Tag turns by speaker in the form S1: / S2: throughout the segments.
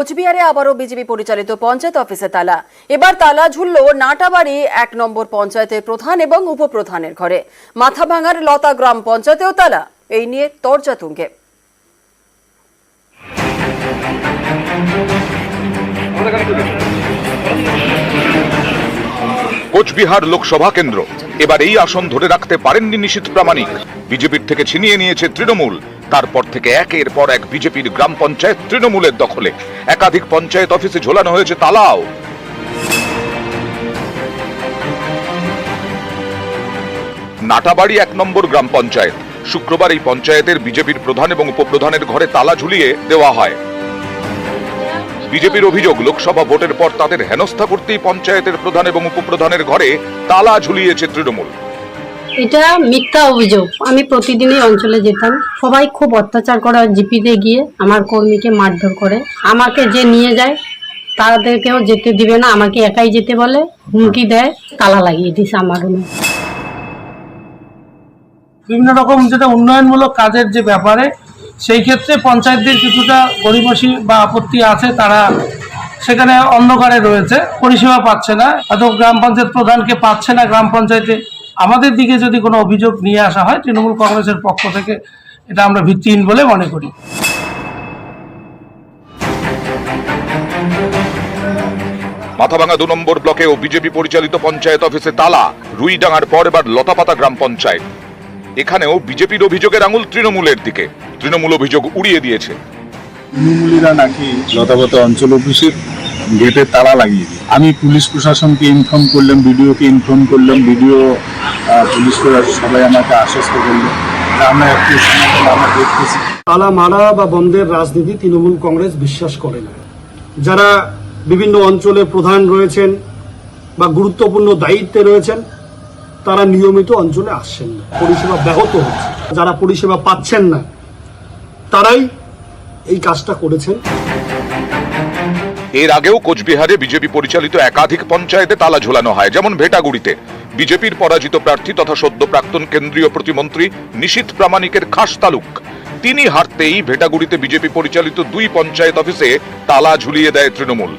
S1: কোচবিহারে আবারও বিজেপি পরিচালিত পঞ্চায়েত অফিসে তালা। এবার তালা ঝুলল নাটাবাড়ি ১ নম্বর পঞ্চায়েতের প্রধান এবং উপপ্রধানের ঘরে। মাথাভাঙার লতা গ্রাম পঞ্চায়েতেও তালা। এই নিয়ে তরজা তুঙ্গে।
S2: কোচবিহার লোকসভা কেন্দ্র এবার এই আসন ধরে রাখতে পারেননি নিশীথ প্রামাণিক। বিজেপির থেকে ছিনিয়ে নিয়েছে তৃণমূল। তারপর থেকে একের পর এক বিজেপির গ্রাম পঞ্চায়েত তৃণমূলের দখলে। একাধিক পঞ্চায়েত অফিসে ঝোলানো হয়েছে তালাও। নাটাবাড়ি ১ নম্বর গ্রাম পঞ্চায়েত। শুক্রবার এই পঞ্চায়েতের বিজেপির প্রধান এবং উপপ্রধানের ঘরে তালা ঝুলিয়ে দেওয়া হয়। বিজেপির অভিযোগ, লোকসভা ভোটের পর তাদের হেনস্থা করতেই পঞ্চায়েতের প্রধান এবং উপপ্রধানের ঘরে তালা ঝুলিয়েছে তৃণমূল।
S3: এটা মিথ্যা অভিযোগ। আমি প্রতিদিনই অঞ্চলে যেতাম, সবাই খুব অত্যাচার করে, জিপিতে গিয়ে আমার কর্মীকে মারধর করে। আমাকে যে নিয়ে যায় তাদেরকেও যেতে দিবে না, আমাকে একাই যেতে বলে, হুমকি দেয়, তালা লাগিয়ে দিছে আমার রুমে।
S4: বিভিন্ন রকম যেটা উন্নয়নমূলক কাজের যে ব্যাপারে, সেই ক্ষেত্রে পঞ্চায়েতদের কিছুটা গরিমসি বা আপত্তি আছে, তারা সেখানে অন্ধকারে রয়েছে, পরিষেবা পাচ্ছে না, হয়তো গ্রাম পঞ্চায়েত প্রধানকে পাচ্ছে না গ্রাম পঞ্চায়েতে। আমাদের দিকে যদি কোনো অভিযোগ নিয়ে আসা হয় তৃণমূল কংগ্রেসের পক্ষ থেকে, এটা আমরা ভিত্তিহীন বলে মনে করি।
S2: মাথাভাঙা ২ নম্বর ব্লকেও বিজেপি পরিচালিত পঞ্চায়েত অফিসে তালা। রুইডাঙ্গার পর এবার লতাপাতা গ্রাম পঞ্চায়েত। এখানেও বিজেপির অভিযোগের আঙুল তৃণমূলের দিকে। তৃণমূল অভিযোগ উড়িয়ে দিয়েছে।
S5: তৃণমূলীরা নাকি লতাপাতা অঞ্চল অফিসের গেটে তালা লাগিয়ে দিই। আমি পুলিশ প্রশাসনকে ইনফর্ম করলাম, বিডিওকে ইনফর্ম করলাম, বিডিও পুলিশ প্রশাসন সবাই আমাকে আশ্বস্ত করলো। আমরা একটু আমরা দেখতেছি।
S6: তালা মারা বা বন্ধের রাজনীতি তৃণমূল কংগ্রেস বিশ্বাস করে না। যারা বিভিন্ন অঞ্চলে প্রধান রয়েছেন বা গুরুত্বপূর্ণ দায়িত্বে রয়েছেন, তারা নিয়মিত অঞ্চলে আসছেন না, পরিষেবা ব্যাহত হচ্ছে। যারা পরিষেবা পাচ্ছেন না তারাই এই কাজটা করেছেন।
S2: এর আগেও কোচবিহারে বিজেপি পরিচালিত একাধিক পঞ্চায়েতে তালা ঝোলানো হয়, যেমন ভেটাগুড়িতে। বিজেপির পরাজিত প্রার্থী তথা সদ্য প্রাক্তন কেন্দ্রীয় প্রতিমন্ত্রী নিশীথ প্রামাণিকের খাস তালুক। তিনি হারতেই ভেটাগুড়িতে বিজেপি পরিচালিত ২ পঞ্চায়েত অফিসে তালা ঝুলিয়ে দেয় তৃণমূল।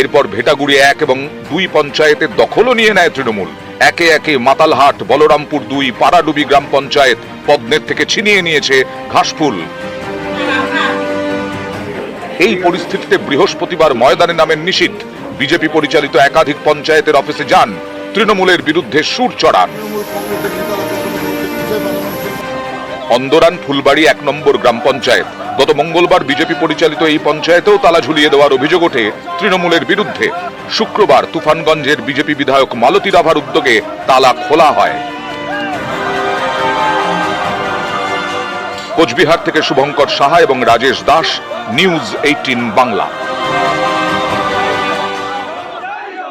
S2: এরপর ভেটাগুড়ি ১ এবং ২ পঞ্চায়েতের দখলও নিয়ে নেয় তৃণমূল। একে একে মাতালহাট, বলরামপুর ২, পাড়াডুবি গ্রাম পঞ্চায়েত পদ্মের থেকে ছিনিয়ে নিয়েছে ঘাসফুল। এই পরিস্থিতিতে বৃহস্পতিবার ময়দানে নামেন নিশীথ। বিজেপি পরিচালিত একাধিক পঞ্চায়েতের অফিসে যান, তৃণমূলের বিরুদ্ধে সুর চড়ান। অন্দরান ফুলবাড়ি ১ নম্বর গ্রাম পঞ্চায়েত। গত মঙ্গলবার বিজেপি পরিচালিত এই পঞ্চায়েতেও তালা ঝুলিয়ে দেওয়ার অভিযোগ ওঠে তৃণমূলের বিরুদ্ধে। শুক্রবার তুফানগঞ্জের বিজেপি বিধায়ক মালতী রাভার উদ্যোগে তালা খোলা হয়। কোচবিহার থেকে শুভঙ্কর সাহা এবং রাজেশ দাস, নিউজ ১৮ বাংলা।